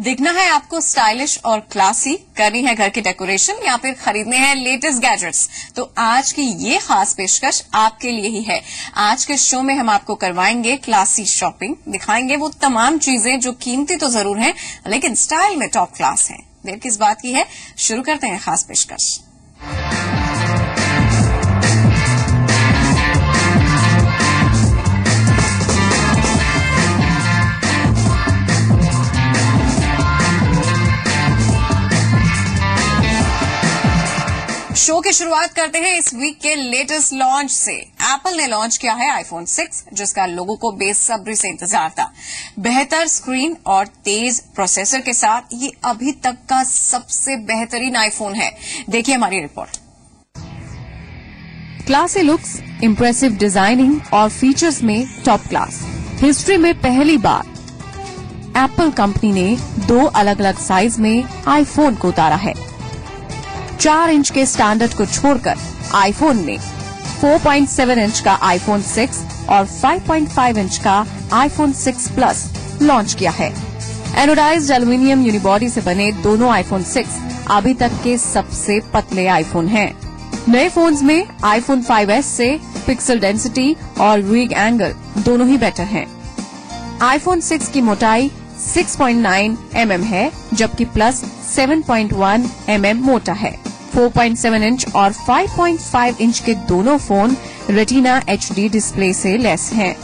दिखना है आपको स्टाइलिश और क्लासी, करनी है घर की डेकोरेशन या फिर खरीदने हैं लेटेस्ट गैजेट्स, तो आज की ये खास पेशकश आपके लिए ही है। आज के शो में हम आपको करवाएंगे क्लासी शॉपिंग, दिखाएंगे वो तमाम चीजें जो कीमती तो जरूर हैं लेकिन स्टाइल में टॉप क्लास हैं। देर किस बात की है, शुरू करते हैं खास पेशकश। शो की शुरुआत करते हैं इस वीक के लेटेस्ट लॉन्च से। एप्पल ने लॉन्च किया है आईफोन 6, जिसका लोगों को बेसब्री से इंतजार था। बेहतर स्क्रीन और तेज प्रोसेसर के साथ ये अभी तक का सबसे बेहतरीन आईफोन है। देखिए हमारी report. Classy looks, impressive designing और फीचर्स में टॉप क्लास। हिस्ट्री में पहली बार एप्पल कंपनी ने 2 अलग अलग साइज में आईफोन को उतारा है। 4 इंच के स्टैंडर्ड को छोड़कर आईफोन ने 4.7 इंच का आईफोन 6 और 5.5 इंच का आईफोन 6 प्लस लॉन्च किया है। एनोडाइज्ड एल्यूमिनियम यूनिबॉडी से बने दोनों आईफोन 6 अभी तक के सबसे पतले आईफोन हैं। नए फोन्स में आईफोन 5S से पिक्सल डेंसिटी और रीग एंगल दोनों ही बेटर हैं। आईफोन 6 की मोटाई 6.9 mm है, जबकि प्लस 7.1 mm मोटा है। 4.7 इंच और 5.5 इंच के दोनों फोन रेटिना HD डिस्प्ले से लेस हैं।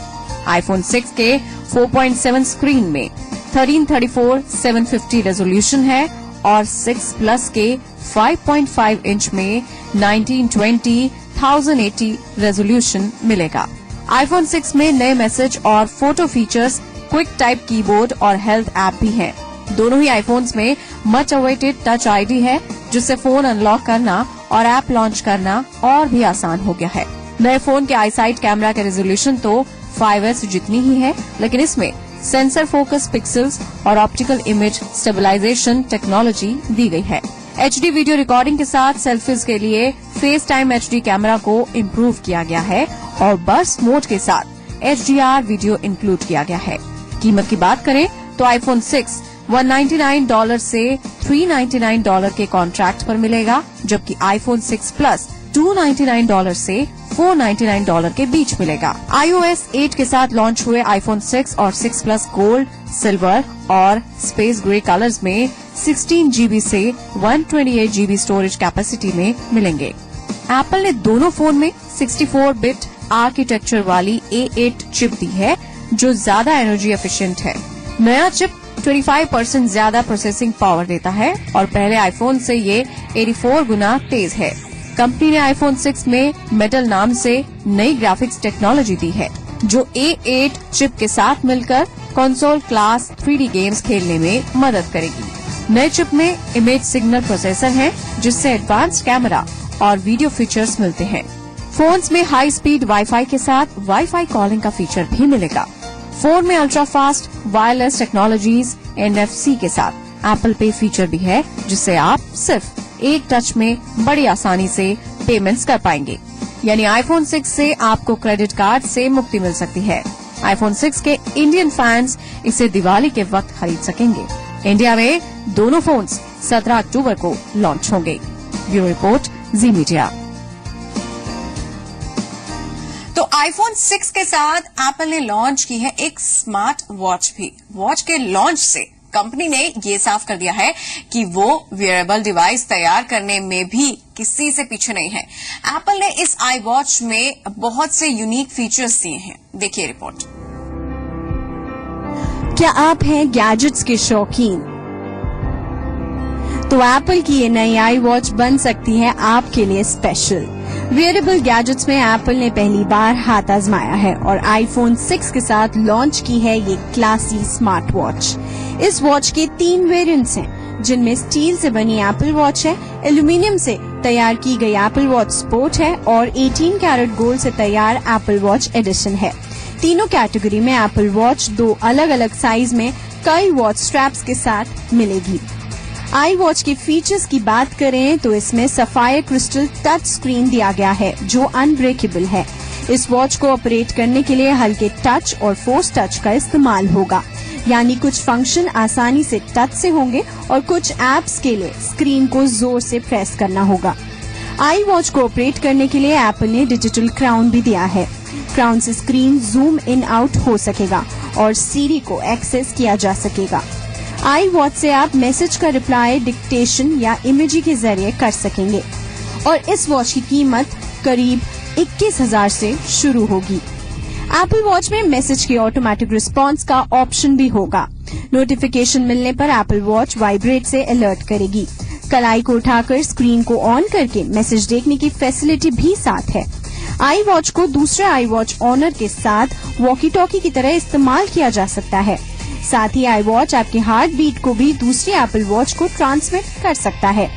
आईफोन 6 के 4.7 स्क्रीन में 1334x750 रेजोल्यूशन है और 6 प्लस के 5.5 इंच में 1920x1080 रेजोल्यूशन मिलेगा। आईफोन 6 में नए मैसेज और photo features, quick type keyboard और हेल्थ ऐप भी हैं। दोनों ही आईफोन्स में मच अवेटेड टच आईडी है, जिससे फोन अनलॉक करना और ऐप लॉन्च करना और भी आसान हो गया है। नए फोन के आईसाइट कैमरा के रेजोल्यूशन तो 5S जितनी ही है, लेकिन इसमें सेंसर फोकस पिक्सल्स और ऑप्टिकल इमेज स्टेबलाइजेशन टेक्नोलॉजी दी गई है। HD वीडियो रिकॉर्डिंग के साथ सेल्फीज के लिए फेस टाइम HD कैमरा को इम्प्रूव किया गया है और बर्स्ट मोड के साथ HDR वीडियो इंक्लूड किया गया है। कीमत की बात करें तो आईफोन 6 $199 से $399 के कॉन्ट्रैक्ट पर मिलेगा, जबकि आईफोन 6 प्लस $299 से $499 के बीच मिलेगा। iOS 8 के साथ लॉन्च हुए आईफोन 6 और 6 प्लस गोल्ड, सिल्वर और स्पेस ग्रे कलर्स में 16 GB से 128 GB स्टोरेज कैपेसिटी में मिलेंगे। एप्पल ने दोनों फोन में 64-बिट आर्किटेक्चर वाली A8 चिप दी है, जो ज्यादा एनर्जी एफिशिएंट है। नया चिप 25% ज्यादा प्रोसेसिंग पावर देता है और पहले आईफोन से ये 84 गुना तेज है। कंपनी ने आईफोन 6 में मेटल नाम से नई ग्राफिक्स टेक्नोलॉजी दी है, जो A8 चिप के साथ मिलकर कंसोल क्लास 3D गेम्स खेलने में मदद करेगी। नए चिप में इमेज सिग्नल प्रोसेसर है, जिससे एडवांस्ड कैमरा और वीडियो फीचर्स मिलते हैं। फोन्स में हाई स्पीड वाईफाई के साथ वाईफाई कॉलिंग का फीचर भी मिलेगा। फोन में ultra fast wireless technologies NFC के साथ एप्पल पे फीचर भी है, जिससे आप सिर्फ एक टच में बड़ी आसानी से पेमेंट्स कर पाएंगे। यानी आईफोन 6 से आपको क्रेडिट कार्ड से मुक्ति मिल सकती है। आईफोन 6 के इंडियन फैंस इसे दिवाली के वक्त खरीद सकेंगे। इंडिया में दोनों फोन्स 17 अक्टूबर को लॉन्च होंगे। ब्यूरो रिपोर्ट, जी मीडिया। तो आईफोन 6 के साथ एप्पल ने लॉन्च की है एक स्मार्ट वॉच भी। वॉच के लॉन्च से कंपनी ने ये साफ कर दिया है कि वो वियरेबल डिवाइस तैयार करने में भी किसी से पीछे नहीं है। एप्पल ने इस आई वॉच में बहुत से यूनिक फीचर्स दिए हैं। देखिए रिपोर्ट। क्या आप हैं गैजेट्स के शौकीन? तो एप्पल की ये नई आई वॉच बन सकती है आपके लिए स्पेशल। वियरेबल गैजेट्स में एप्पल ने पहली बार हाथ आजमाया है और आईफोन 6 के साथ लॉन्च की है ये क्लासी स्मार्ट वॉच। इस वॉच के 3 वेरिएंट्स हैं, जिनमें स्टील से बनी एप्पल वॉच है, एल्यूमिनियम से तैयार की गई एप्पल वॉच स्पोर्ट है और 18 कैरेट गोल्ड से तैयार एप्पल वॉच एडिशन है। तीनों कैटेगरी में एप्पल वॉच 2 अलग अलग साइज में कई वॉच स्ट्रैप्स के साथ मिलेगी। आई वॉच के फीचर्स की बात करें तो इसमें सफायर क्रिस्टल टच स्क्रीन दिया गया है, जो अनब्रेकेबल है। इस वॉच को ऑपरेट करने के लिए हल्के टच और फोर्स टच का इस्तेमाल होगा। यानी कुछ फंक्शन आसानी से टच से होंगे और कुछ एप्स के लिए स्क्रीन को जोर से प्रेस करना होगा। आई वॉच को ऑपरेट करने के लिए एप्पल ने डिजिटल क्राउन भी दिया है। क्राउन से स्क्रीन जूम इन आउट हो सकेगा और सीरी को एक्सेस किया जा सकेगा। आई वॉच से आप मैसेज का रिप्लाई डिक्टेशन या इमेजी के जरिए कर सकेंगे और इस वॉच की कीमत करीब 21,000 से शुरू होगी। एप्पल वॉच में मैसेज के ऑटोमेटिक रिस्पांस का ऑप्शन भी होगा। नोटिफिकेशन मिलने पर एप्पल वॉच वाइब्रेट से अलर्ट करेगी। कलाई को उठाकर स्क्रीन को ऑन करके मैसेज देखने की फैसिलिटी भी साथ है। आई वॉच को दूसरे आई वॉच ऑनर के साथ वॉकी टॉकी की तरह इस्तेमाल किया जा सकता है। साथ ही आई वॉच आपके हार्ट बीट को भी दूसरी एप्पल वॉच को ट्रांसमिट कर सकता है।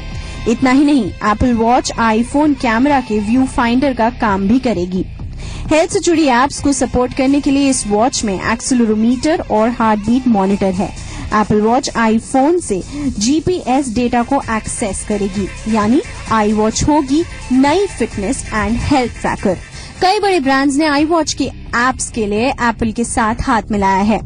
इतना ही नहीं, एप्पल वॉच आईफोन कैमरा के व्यू फाइंडर का काम भी करेगी। हेल्थ से जुड़ी एप्स को सपोर्ट करने के लिए इस वॉच में एक्सेलेरोमीटर और हार्ट बीट मॉनिटर है। एप्पल वॉच आईफोन से जीपीएस डेटा को एक्सेस करेगी, यानी आई वॉच होगी नई फिटनेस एंड हेल्थ ट्रैकर। कई बड़े ब्रांड्स ने आई वॉच के एप्स के लिए एप्पल के साथ हाथ मिलाया है।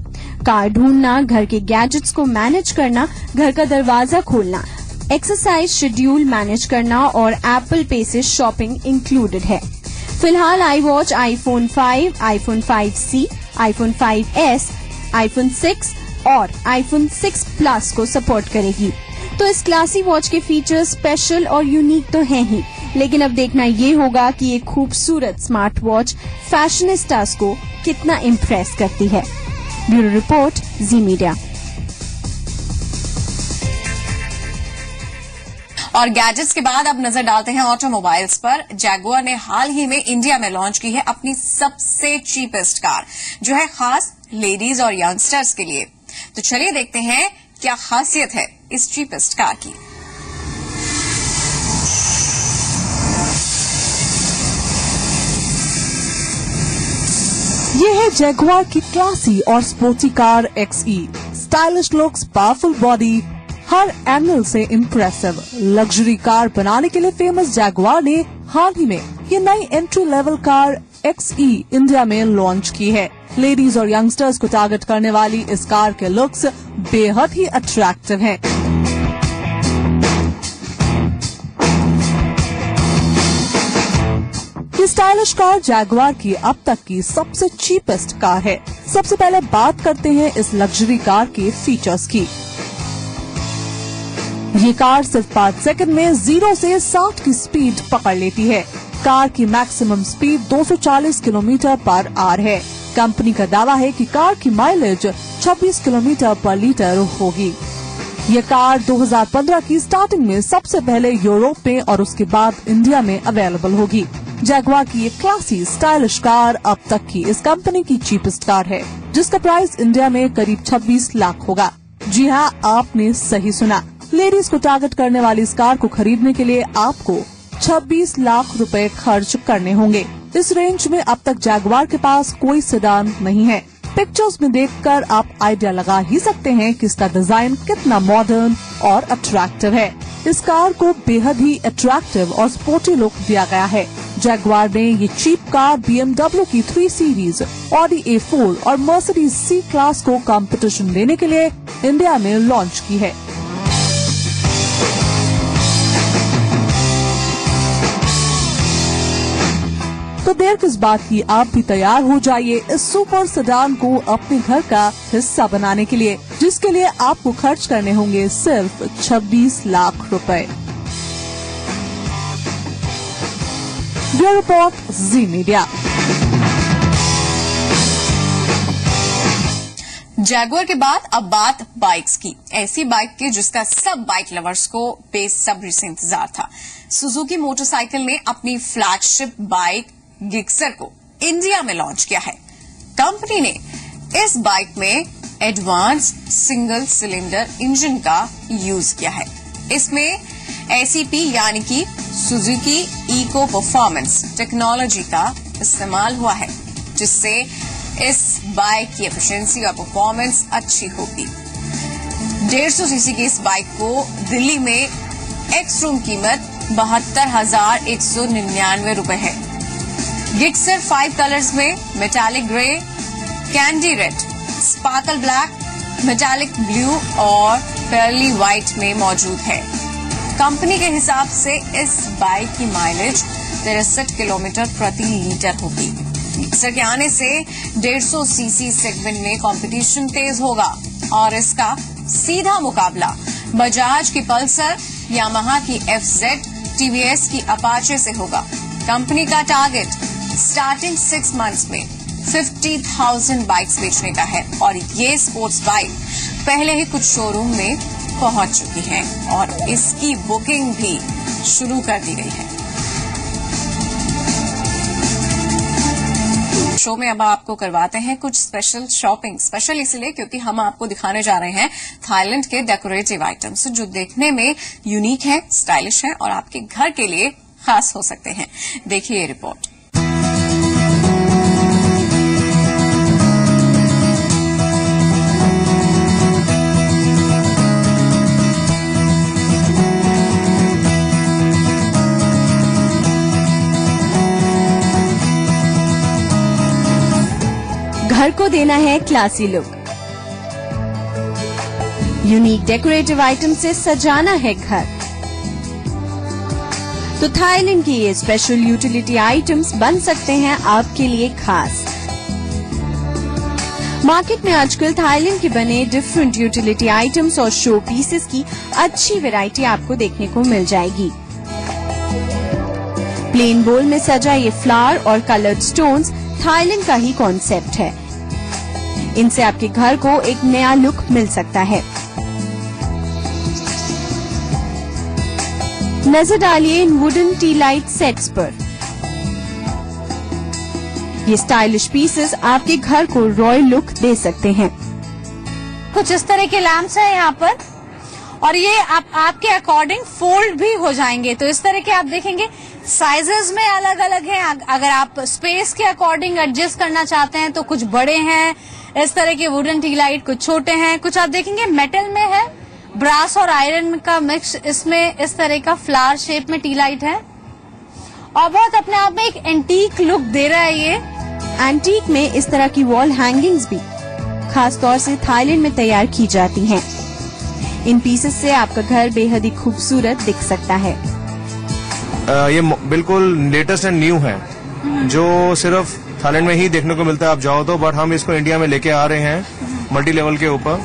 कार ढूंढना, घर के गैजेट्स को मैनेज करना, घर का दरवाजा खोलना, एक्सरसाइज शेड्यूल मैनेज करना और एप्पल पे से शॉपिंग इंक्लूडेड है। फिलहाल I watch iPhone 5, iPhone 5C, iPhone 5S, iPhone 6 और आईफोन 6 प्लस को सपोर्ट करेगी। तो इस क्लासी वॉच के फीचर्स स्पेशल और यूनिक तो हैं ही, लेकिन अब देखना ये होगा कि ये खूबसूरत स्मार्ट वॉच फैशनिस्टास को कितना इम्प्रेस करती है। ब्यूरो रिपोर्ट, जी मीडिया। और गैजेट्स के बाद अब नजर डालते हैं ऑटोमोबाइल्स पर। जैगुआर ने हाल ही में इंडिया में लॉन्च की है अपनी सबसे चीपेस्ट कार, जो है खास लेडीज और यंगस्टर्स के लिए। तो चलिए देखते हैं क्या खासियत है इस चीपेस्ट कार की। ये है जैगुआर की क्लासी और sporty car XE। Stylish looks, powerful body, हर एंगल से इम्प्रेसिव लग्जरी कार बनाने के लिए फेमस जैगुआर ने हाल ही में ये नई entry level car XE India में लॉन्च की है। लेडीज और यंगस्टर्स को टारगेट करने वाली इस कार के लुक्स बेहद ही अट्रैक्टिव हैं। ये स्टाइलिश कार जैगुआर की अब तक की सबसे चीपेस्ट कार है। सबसे पहले बात करते हैं इस लग्जरी कार के फीचर्स की। ये कार सिर्फ 5 सेकंड में 0 से 60 की स्पीड पकड़ लेती है। कार की maximum speed 240 kilometre per hour है। कंपनी का दावा है कि कार की माइलेज 26 किलोमीटर पर लीटर होगी। ये कार 2015 की स्टार्टिंग में सबसे पहले यूरोप में और उसके बाद इंडिया में अवेलेबल होगी। जैगुआर की ये क्लासी स्टाइलिश कार अब तक की इस कंपनी की चीपेस्ट कार है, जिसका प्राइस इंडिया में करीब 26 लाख होगा। जी हाँ, आपने सही सुना। लेडीज को टारगेट करने वाली इस कार को खरीदने के लिए आपको 26 लाख रुपए खर्च करने होंगे। इस रेंज में अब तक जैगुआर के पास कोई सेडान नहीं है। पिक्चर्स में देखकर आप आइडिया लगा ही सकते हैं कि इसका डिजाइन कितना मॉडर्न और अट्रैक्टिव है। इस कार को बेहद ही अट्रैक्टिव और स्पोर्टी लुक दिया गया है। जैगुआर ने ये चीप कार BMW की 3 सीरीज, ऑडी A4 और मर्सिडीज C क्लास को कंपटीशन देने के लिए इंडिया में लॉन्च की है। तो देर किस बात की, आप भी तैयार हो जाइए इस सुपर सेडान को अपने घर का हिस्सा बनाने के लिए, जिसके लिए आपको खर्च करने होंगे सिर्फ 26 लाख रुपए। ब्यूरो रिपोर्ट, जी मीडिया। जैगुआर के बाद अब बात बाइक्स की। ऐसी बाइक की जिसका सब बाइक लवर्स को बेसब्री से इंतजार था। सुजुकी मोटरसाइकिल ने अपनी फ्लैगशिप बाइक गिक्सर को इंडिया में लॉन्च किया है। कंपनी ने इस बाइक में एडवांस सिंगल सिलेंडर इंजन का यूज किया है। इसमें SEP यानी कि सुजुकी इको परफॉर्मेंस टेक्नोलॉजी का इस्तेमाल हुआ है, जिससे इस बाइक की एफिशिएंसी और परफॉर्मेंस अच्छी होगी। 150 सीसी की इस बाइक को दिल्ली में एक्स-शोरूम कीमत 72,199 रुपए है। गिक्सर 5 कलर्स में metallic grey, candy red, sparkle black, metallic blue और फेयरली व्हाइट में मौजूद है। कंपनी के हिसाब से इस बाइक की माइलेज 63 किलोमीटर प्रति लीटर होगी। मिक्सर के आने से 150 सीसी सेगमेंट में कंपटीशन तेज होगा और इसका सीधा मुकाबला बजाज की पल्सर, यामाहा की FZ, टीवीएस की अपाचे से होगा। कंपनी का टारगेट स्टार्टिंग 6 मंथ्स में 50,000 बाइक्स बेचने का है और ये स्पोर्ट्स बाइक पहले ही कुछ शोरूम में पहुंच चुकी है और इसकी बुकिंग भी शुरू कर दी गई है। शो में अब आपको करवाते हैं कुछ स्पेशल शॉपिंग। स्पेशल इसलिए क्योंकि हम आपको दिखाने जा रहे हैं थाईलैंड के डेकोरेटिव आइटम्स जो देखने में यूनिक है, स्टाइलिश है और आपके घर के लिए खास हो सकते हैं। देखिए ये रिपोर्ट। घर को देना है classy look, unique decorative item से सजाना है घर, तो थाईलैंड के ये स्पेशल यूटिलिटी आइटम्स बन सकते हैं आपके लिए खास। मार्केट में आजकल थाईलैंड के बने डिफरेंट यूटिलिटी आइटम्स और शो पीसेस की अच्छी वैरायटी आपको देखने को मिल जाएगी। प्लेन बोल में सजा ये फ्लावर और कलर्ड स्टोन्स थाईलैंड का ही कॉन्सेप्ट है। इनसे आपके घर को एक नया लुक मिल सकता है। नजर डालिए इन वुडन टी लाइट सेट्स पर। ये स्टाइलिश पीसेस आपके घर को रॉयल लुक दे सकते हैं। कुछ इस तरह के लैंप्स हैं यहाँ पर और ये आपके अकॉर्डिंग फोल्ड भी हो जाएंगे। तो इस तरह के आप देखेंगे साइजेस में अलग अलग हैं। अगर आप स्पेस के अकॉर्डिंग एडजस्ट करना चाहते हैं तो कुछ बड़े हैं इस तरह के वुडन टी लाइट, कुछ छोटे हैं, कुछ आप देखेंगे मेटल में है, ब्रास और आयरन का मिक्स। इसमें इस तरह का फ्लावर शेप में टी लाइट है और बहुत अपने आप में एक एंटीक लुक दे रहा है। ये एंटीक में इस तरह की वॉल हैंगिंग्स भी खास तौर से थाईलैंड में तैयार की जाती हैं। इन पीसेस से आपका घर बेहद ही खूबसूरत दिख सकता है। ये बिल्कुल लेटेस्ट एंड न्यू है जो सिर्फ थाईलैंड में ही देखने को मिलता है आप जाओ तो, बट हम इसको इंडिया में लेके आ रहे हैं मल्टी लेवल के ऊपर।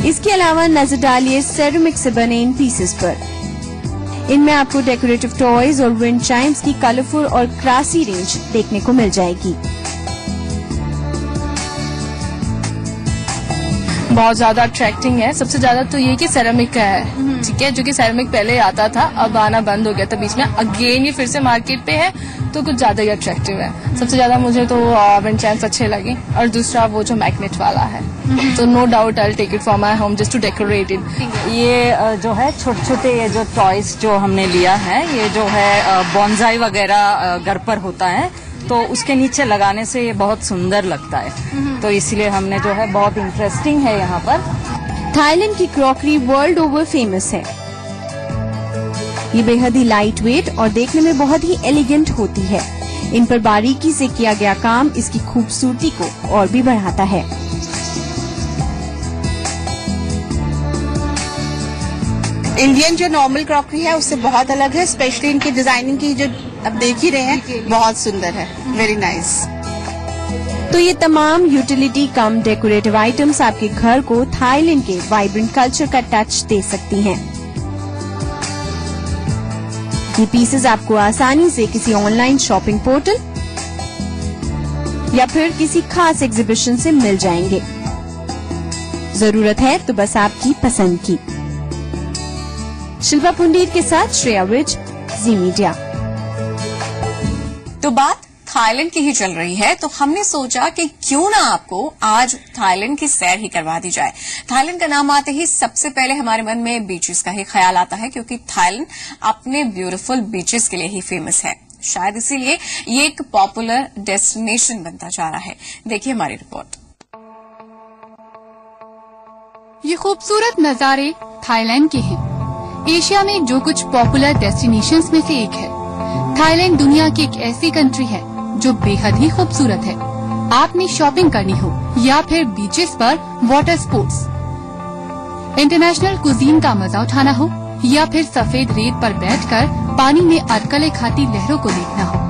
इसके अलावा नजर डालिए सेरेमिक से बने इन पीसेस पर। इनमें आपको डेकोरेटिव टॉयज और विंड चाइम्स की कलरफुल और क्लासी रेंज देखने को मिल जाएगी। बहुत ज्यादा अट्रैक्टिंग है। सबसे ज्यादा तो ये कि सेरेमिक का है, ठीक है, जो कि सेरेमिक पहले आता था, अब आना बंद हो गया था बीच में, अगेन ये फिर से मार्केट पे है तो कुछ ज्यादा ही अट्रैक्टिव है। सबसे ज्यादा मुझे तो विंड चाइम्स अच्छे लगे और दूसरा वो जो मैग्नेट वाला है, तो no doubt I take it for my home just to decorate it. ये जो है छोटे छोटे ये जो टॉयज जो हमने लिया है, ये जो है बॉन्जाई वगैरह घर पर होता है तो उसके नीचे लगाने से ये बहुत सुंदर लगता है, तो इसलिए हमने जो है बहुत इंटरेस्टिंग है यहाँ पर। थाईलैंड की क्रॉकरी वर्ल्ड ओवर फेमस है। ये बेहद ही लाइट वेट और देखने में बहुत ही एलिगेंट होती है। इन पर बारीकी से किया गया काम इसकी खूबसूरती को और भी बढ़ाता है। इंडियन जो नॉर्मल क्रॉकरी है उससे बहुत अलग है, स्पेशली इनकी डिजाइनिंग की जो अब देख ही रहे हैं बहुत सुंदर है, वेरी नाइस। तो ये तमाम यूटिलिटी कम डेकोरेटिव आइटम्स आपके घर को थाईलैंड के वाइब्रेंट कल्चर का टच दे सकती हैं। ये पीसेस आपको आसानी से किसी ऑनलाइन शॉपिंग पोर्टल या फिर किसी खास एग्जीबिशन से मिल जाएंगे। जरूरत है तो बस आपकी पसंद की। शिल्पा पुंडीर के साथ श्रेया विज, जी मीडिया। तो बात थाईलैंड की ही चल रही है तो हमने सोचा कि क्यों ना आपको आज थाईलैंड की सैर ही करवा दी जाए। थाईलैंड का नाम आते ही सबसे पहले हमारे मन में बीचेस का ही ख्याल आता है क्योंकि थाईलैंड अपने ब्यूटीफुल बीचेस के लिए ही फेमस है। शायद इसीलिए ये एक पॉपुलर डेस्टिनेशन बनता जा रहा है। देखिए हमारी रिपोर्ट। ये खूबसूरत नजारे थाईलैंड के हैं। एशिया में जो कुछ पॉपुलर डेस्टिनेशंस में से एक है। थाईलैंड दुनिया की एक ऐसी कंट्री है जो बेहद ही खूबसूरत है। आपने शॉपिंग करनी हो या फिर बीचेस पर वाटर स्पोर्ट्स, इंटरनेशनल कुजीन का मजा उठाना हो या फिर सफेद रेत पर बैठकर पानी में अटकलें खाती लहरों को देखना हो,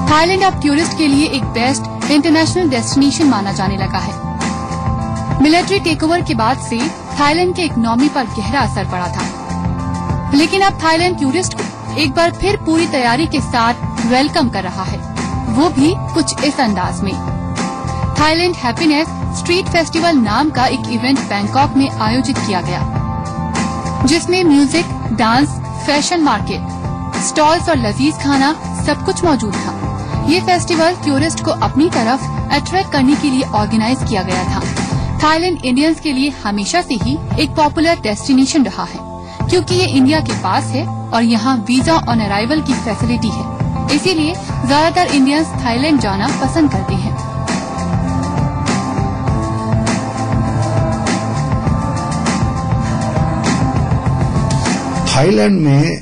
थाईलैंड अब टूरिस्ट के लिए एक बेस्ट इंटरनेशनल डेस्टिनेशन माना जाने लगा है। मिलिट्री टेकओवर के बाद से थाईलैंड के इकोनॉमी पर गहरा असर पड़ा था, लेकिन अब थाईलैंड टूरिस्ट को एक बार फिर पूरी तैयारी के साथ वेलकम कर रहा है, वो भी कुछ इस अंदाज में। थाईलैंड हैप्पीनेस स्ट्रीट फेस्टिवल नाम का एक इवेंट बैंकॉक में आयोजित किया गया, जिसमें music, dance, fashion market, stalls और लजीज खाना सब कुछ मौजूद था। ये फेस्टिवल टूरिस्ट को अपनी तरफ अट्रैक्ट करने के लिए ऑर्गेनाइज किया गया था। थाईलैंड इंडियंस के लिए हमेशा से ही एक पॉपुलर डेस्टिनेशन रहा है, क्योंकि ये इंडिया के पास है और यहाँ वीजा ऑन अराइवल की फैसिलिटी है, इसीलिए ज्यादातर इंडियंस थाईलैंड जाना पसंद करते हैं। थाईलैंड में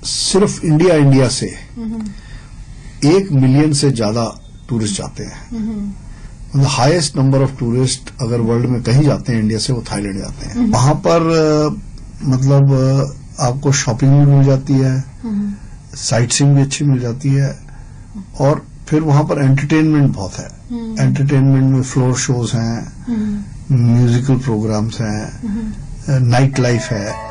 सिर्फ इंडिया से 1 मिलियन से ज्यादा टूरिस्ट जाते हैं। मतलब हाईएस्ट नंबर ऑफ टूरिस्ट अगर वर्ल्ड में कहीं जाते हैं इंडिया से, वो थाईलैंड जाते हैं। वहां पर मतलब आपको शॉपिंग भी मिल जाती है, साइट सीइंग भी अच्छी मिल जाती है, और फिर वहां पर एंटरटेनमेंट बहुत है। एंटरटेनमेंट में फ्लोर शोज हैं, म्यूजिकल प्रोग्राम्स हैं, नाइट लाइफ है।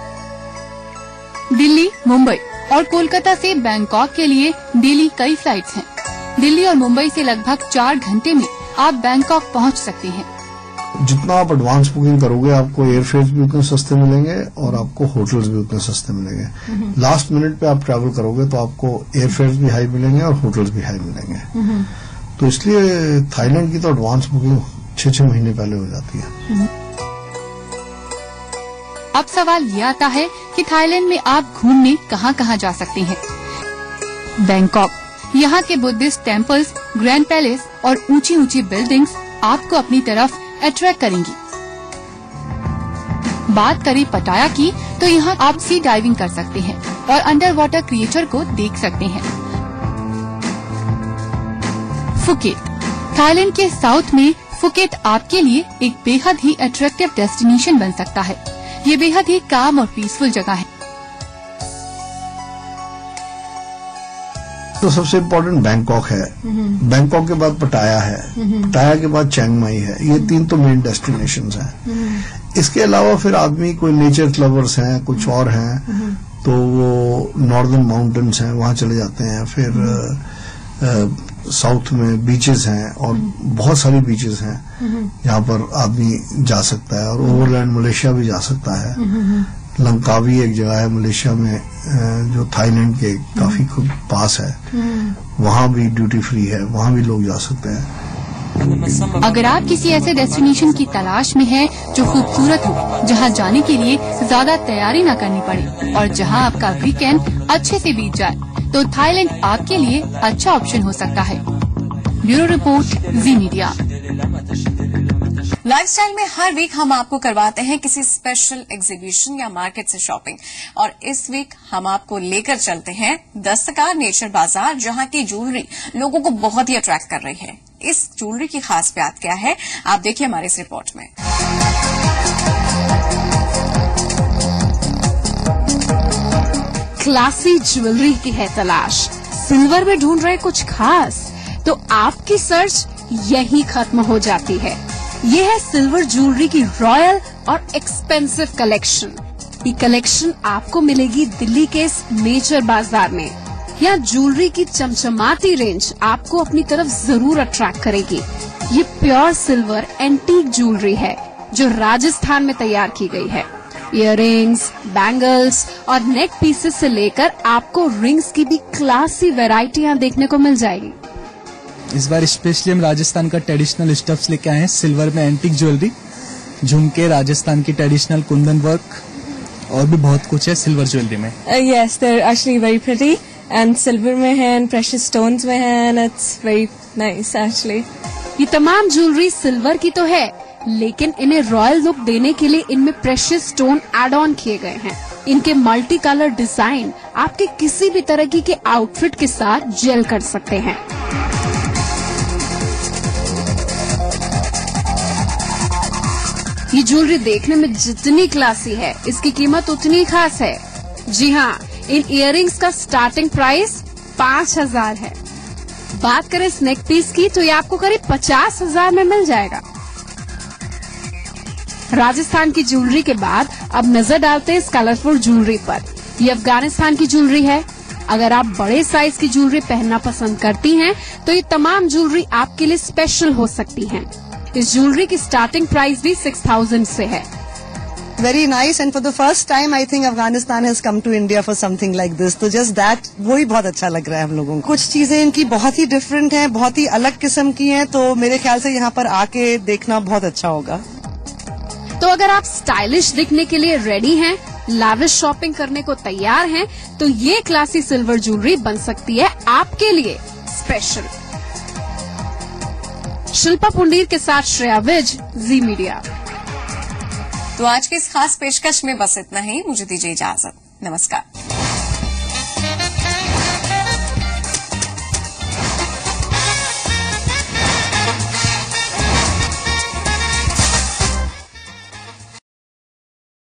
दिल्ली, मुंबई और कोलकाता से बैंकॉक के लिए डेली कई फ्लाइट्स हैं। दिल्ली और मुंबई से लगभग 4 घंटे में आप बैंकॉक पहुंच सकते हैं। जितना आप एडवांस बुकिंग करोगे, आपको एयरफेयर्स भी उतने सस्ते मिलेंगे और आपको होटल्स भी उतने सस्ते मिलेंगे। लास्ट मिनट पे आप ट्रैवल करोगे तो आपको एयरफेयर्स भी हाई मिलेंगे और होटल्स भी हाई मिलेंगे। तो इसलिए थाईलैंड की तो एडवांस बुकिंग 6-6 महीने पहले हो जाती है। अब सवाल ये आता है कि थाईलैंड में आप घूमने कहाँ कहाँ जा सकते हैं। बैंकॉक, यहाँ के बुद्धिस्ट टेम्पल्स, ग्रैंड पैलेस और ऊंची ऊंची बिल्डिंग्स आपको अपनी तरफ अट्रैक्ट करेंगी। बात करें पटाया की, तो यहाँ आप सी डाइविंग कर सकते हैं और अंडर वाटर क्रिएचर को देख सकते हैं। फुकेट, थाईलैंड के साउथ में फुकेट आपके लिए एक बेहद ही अट्रैक्टिव डेस्टिनेशन बन सकता है। ये बेहद ही काम और पीसफुल जगह है। तो सबसे इम्पोर्टेंट बैंकॉक है, बैंकॉक के बाद पटाया है, पटाया के बाद चियांग माई है। ये 3 तो मेन डेस्टिनेशंस हैं। इसके अलावा फिर आदमी कोई नेचर लवर्स हैं, कुछ और हैं, तो वो नॉर्दर्न माउंटेन्स हैं, वहां चले जाते हैं। फिर साउथ में बीचेस हैं और बहुत सारी बीचेस हैं जहाँ पर आदमी जा सकता है, और ओवरलैंड मलेशिया भी जा सकता है। लंकावी एक जगह है मलेशिया में जो थाईलैंड के काफी खूब पास है, वहां भी ड्यूटी फ्री है, वहां भी लोग जा सकते हैं। अगर आप किसी ऐसे डेस्टिनेशन की तलाश में हैं जो खूबसूरत हो, जहां जाने के लिए ज्यादा तैयारी न करनी पड़े और जहां आपका वीकेंड अच्छे से बीत जाए, तो थाईलैंड आपके लिए अच्छा ऑप्शन हो सकता है। ब्यूरो रिपोर्ट, जी मीडिया। लाइफस्टाइल में हर वीक हम आपको करवाते हैं किसी स्पेशल एग्जीबिशन या मार्केट से शॉपिंग, और इस वीक हम आपको लेकर चलते हैं दस्तकार नेचर बाजार, जहां की ज्वेलरी लोगों को बहुत ही अट्रैक्ट कर रही है। इस ज्वेलरी की खास बात क्या है, आप देखिए हमारे इस रिपोर्ट में। क्लासी ज्वेलरी की है तलाश, सिल्वर में ढूंढ रहे कुछ खास, तो आपकी सर्च यही खत्म हो जाती है। ये है सिल्वर ज्वेलरी की रॉयल और एक्सपेंसिव कलेक्शन। ये कलेक्शन आपको मिलेगी दिल्ली के इस नेचर बाजार में। यहाँ ज्वेलरी की चमचमाती रेंज आपको अपनी तरफ जरूर अट्रैक्ट करेगी। ये प्योर सिल्वर एंटीक ज्वेलरी है जो राजस्थान में तैयार की गई है। इयररिंग्स, बैंगल्स और नेक पीसेस से लेकर आपको रिंग्स की भी क्लासी वैरायटियाँ देखने को मिल जाएगी। इस बार स्पेशली हम राजस्थान का ट्रेडिशनल स्टफ्स लेके आए हैं। सिल्वर में एंटीक ज्वेलरी, झुमके, राजस्थान की ट्रेडिशनल कुंदन वर्क, और भी बहुत कुछ है सिल्वर ज्वेलरी में। Yes, they're actually very pretty and silver में है and precious stones में है and it's very nice actually. ये तमाम ज्वेलरी सिल्वर की तो है, लेकिन इन्हें रॉयल लुक देने के लिए इनमें प्रेशियस स्टोन एड ऑन किए गए हैं। इनके मल्टी कलर डिजाइन आपके किसी भी तरह के आउटफिट के साथ जेल कर सकते हैं। ये ज्वेलरी देखने में जितनी क्लासी है, इसकी कीमत उतनी खास है। जी हाँ, इन इयररिंग्स का स्टार्टिंग प्राइस 5,000 है। बात करें इस नेक पीस की तो ये आपको करीब 50,000 में मिल जाएगा। राजस्थान की ज्वेलरी के बाद अब नजर डालते हैं इस कलरफुल ज्वेलरी पर। ये अफगानिस्तान की ज्वेलरी है। अगर आप बड़े साइज की ज्वेलरी पहनना पसंद करती हैं, तो ये तमाम ज्वेलरी आपके लिए स्पेशल हो सकती हैं। इस ज्वेलरी की स्टार्टिंग प्राइस भी 6,000 से है। Very nice, and for the first time I think Afghanistan has come to India for something like this. तो just that वो ही बहुत अच्छा लग रहा है हम लोगों को। कुछ चीजें इनकी बहुत ही डिफरेंट हैं, बहुत ही अलग किस्म की हैं, तो मेरे ख्याल से यहाँ पर आके देखना बहुत अच्छा होगा। तो अगर आप स्टाइलिश दिखने के लिए रेडी हैं, लाविश शॉपिंग करने को तैयार हैं, तो ये क्लासी सिल्वर ज्वेलरी बन सकती है आपके लिए स्पेशल। शिल्पा पुंडीर के साथ श्रेया विज, जी मीडिया। तो आज के इस खास पेशकश में बस इतना ही। मुझे दीजिए इजाजत। नमस्कार।